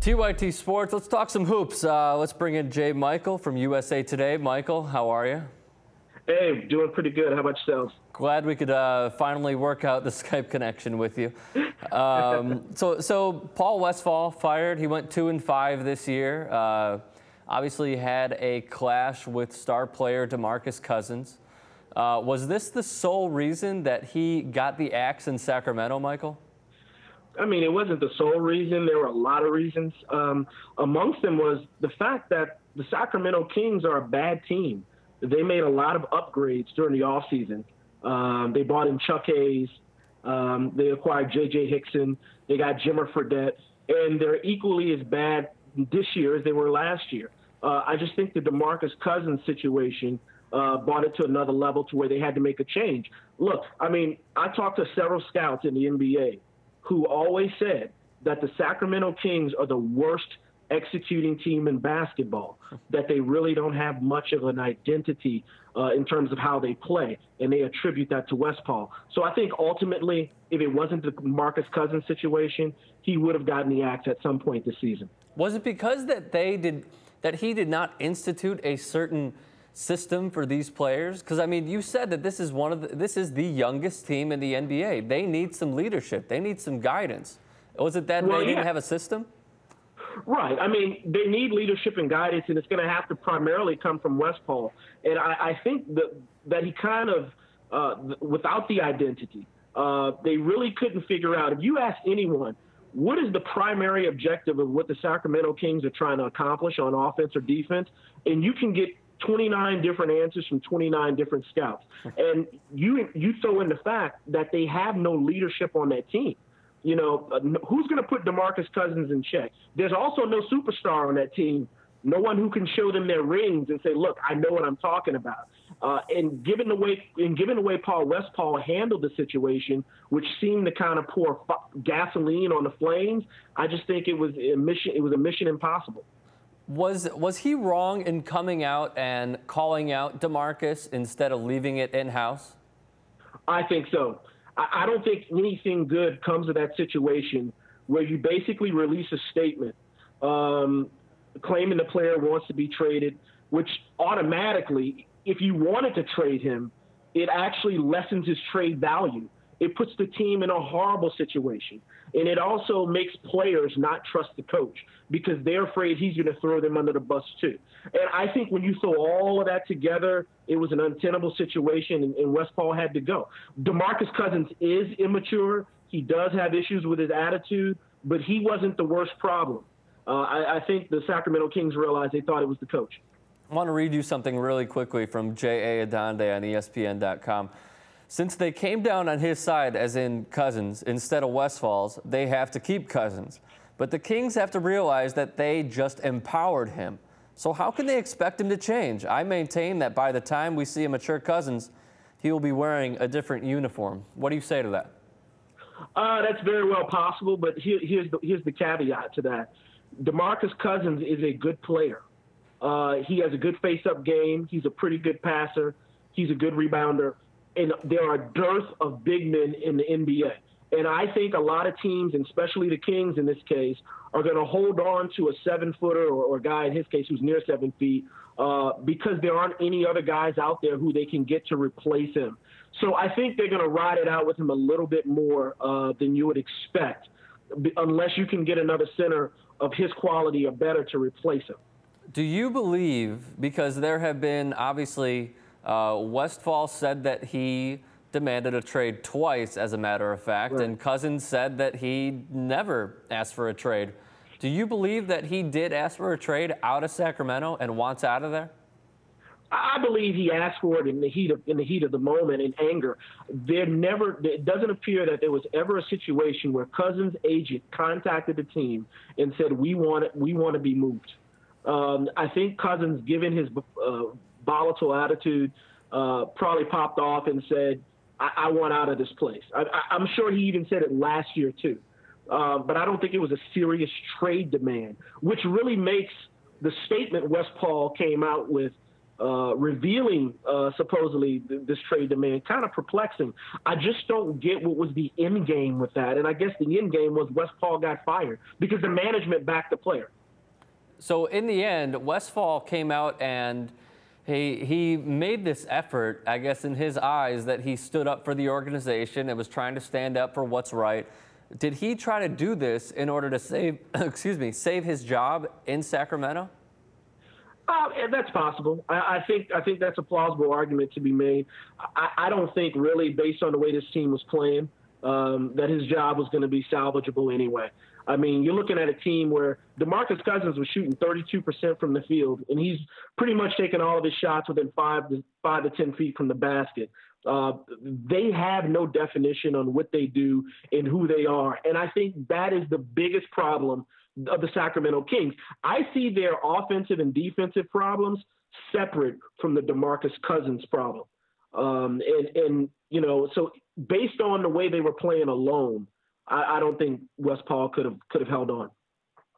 TYT Sports, let's talk some hoops. Let's bring in Jay Michael from USA Today. Michael, how are you? Hey, doing pretty good. How about yourselves? Glad we could finally work out the Skype connection with you. So Paul Westphal fired. He went 2-5 this year. Obviously had a clash with star player DeMarcus Cousins. Was this the sole reason that he got the axe in Sacramento, Michael? I mean, it wasn't the sole reason. There were a lot of reasons. Amongst them was the fact that the Sacramento Kings are a bad team. They made a lot of upgrades during the offseason. They brought in Chuck Hayes. They acquired J.J. Hickson. They got Jimmer Fredette. And they're equally as bad this year as they were last year. I just think the DeMarcus Cousins situation brought it to another level to where they had to make a change. Look, I mean, I talked to several scouts in the NBA who always said that the Sacramento Kings are the worst executing team in basketball, that they really don't have much of an identity in terms of how they play, and they attribute that to Westphal. So I think ultimately, if it wasn't the Marcus Cousins situation, he would have gotten the axe at some point this season. Was it because that he did not institute a certain system for these players? Because I mean, you said that this is the youngest team in the NBA. They need some leadership. They need some guidance. Was it that they didn't have a system? Right. I mean, they need leadership and guidance, and it's going to have to primarily come from Westphal. And I think that he kind of, without the identity, they really couldn't figure out. If you ask anyone, what is the primary objective of what the Sacramento Kings are trying to accomplish on offense or defense? And you can get 29 different answers from 29 different scouts. And you throw in the fact that they have no leadership on that team. You know, who's going to put DeMarcus Cousins in check? There's also no superstar on that team, no one who can show them their rings and say, look, I know what I'm talking about. And given the way Paul Westphal handled the situation, which seemed to kind of pour gasoline on the flames, I just think it was a mission impossible. Was he wrong in coming out and calling out DeMarcus instead of leaving it in-house? I think so. I don't think anything good comes of that situation where you basically release a statement claiming the player wants to be traded, which automatically, if you wanted to trade him, it actually lessens his trade value. It puts the team in a horrible situation. And it also makes players not trust the coach because they're afraid he's going to throw them under the bus too. And I think when you throw all of that together, it was an untenable situation, and Westphal had to go. DeMarcus Cousins is immature. He does have issues with his attitude, but he wasn't the worst problem. I think the Sacramento Kings realized they thought it was the coach. I want to read you something really quickly from J.A. Adonde on ESPN.com. Since they came down on his side, as in Cousins, instead of Westphal's, they have to keep Cousins. But the Kings have to realize that they just empowered him. So how can they expect him to change? I maintain that by the time we see a mature Cousins, he will be wearing a different uniform. What do you say to that? That's very well possible, but here's the caveat to that. DeMarcus Cousins is a good player. He has a good face-up game. He's a pretty good passer. He's a good rebounder. And there are a dearth of big men in the NBA. And I think a lot of teams, and especially the Kings in this case, are going to hold on to a 7-footer or a guy in his case who's near 7 feet because there aren't any other guys out there who they can get to replace him. So I think they're going to ride it out with him a little bit more than you would expect, unless you can get another center of his quality or better to replace him. Do you believe, because there have been obviously Westphal said that he demanded a trade twice, as a matter of fact, right, and Cousins said that he never asked for a trade. Do you believe that he did ask for a trade out of Sacramento and wants out of there? I believe he asked for it in the heat of the moment, in anger. It doesn't appear that there was ever a situation where Cousins' agent contacted the team and said, we want to be moved. I think Cousins, given his volatile attitude, probably popped off and said, I want out of this place. I'm sure he even said it last year too. But I don't think it was a serious trade demand, which really makes the statement Westphal came out with revealing supposedly this trade demand, kind of perplexing. I just don't get what was the end game with that. And I guess the end game was Westphal got fired because the management backed the player. So in the end, Westphal came out and he made this effort, I guess, in his eyes, that he stood up for the organization and was trying to stand up for what's right. Did he try to do this in order to save, save his job in Sacramento? That's possible. I think that's a plausible argument to be made. I don't think really, based on the way this team was playing, that his job was going to be salvageable anyway. I mean, you're looking at a team where DeMarcus Cousins was shooting 32% from the field, and he's pretty much taking all of his shots within 5 to 10 feet from the basket. They have no definition on what they do and who they are, and I think that is the biggest problem of the Sacramento Kings. I see their offensive and defensive problems separate from the DeMarcus Cousins problem. And you know, so based on the way they were playing alone, I don't think Westphal could have held on.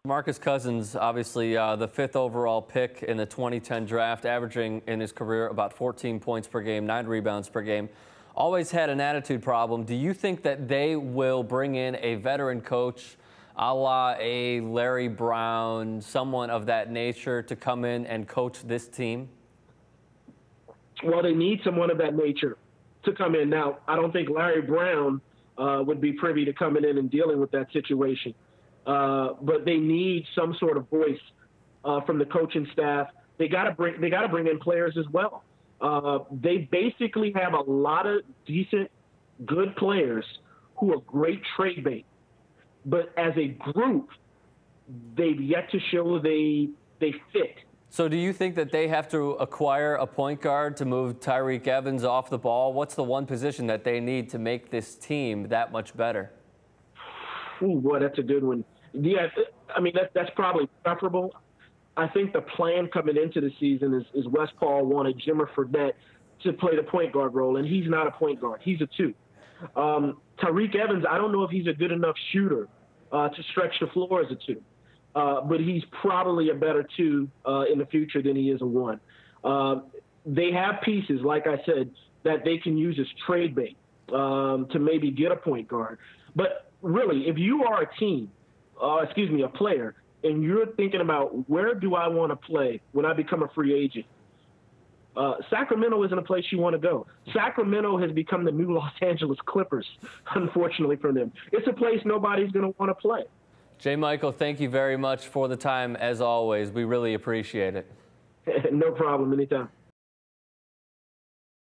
DeMarcus Cousins, obviously the 5th overall pick in the 2010 draft, averaging in his career about 14 points per game, 9 rebounds per game. Always had an attitude problem. Do you think that they will bring in a veteran coach, a la a Larry Brown, someone of that nature, to come in and coach this team? Well, they need someone of that nature to come in. Now, I don't think Larry Brown would be privy to coming in and dealing with that situation. But they need some sort of voice from the coaching staff. They got to bring in players as well. They basically have a lot of decent, good players who are great trade bait. But as a group, they've yet to show they fit. So do you think that they have to acquire a point guard to move Tyreke Evans off the ball? What's the one position that they need to make this team that much better? Ooh, boy, that's a good one. Yeah, I mean, that's probably preferable. I think the plan coming into the season is Westphal wanted Jimmer Fredette to play the point guard role, and he's not a point guard. He's a 2. Tyreke Evans, I don't know if he's a good enough shooter to stretch the floor as a 2. But he's probably a better 2 in the future than he is a 1. They have pieces, like I said, that they can use as trade bait to maybe get a point guard. But really, if you are a team, a player, and you're thinking about where do I want to play when I become a free agent, Sacramento isn't a place you want to go. Sacramento has become the new Los Angeles Clippers, unfortunately for them. It's a place nobody's going to want to play. J. Michael, thank you very much for the time, as always. We really appreciate it. No problem. Anytime.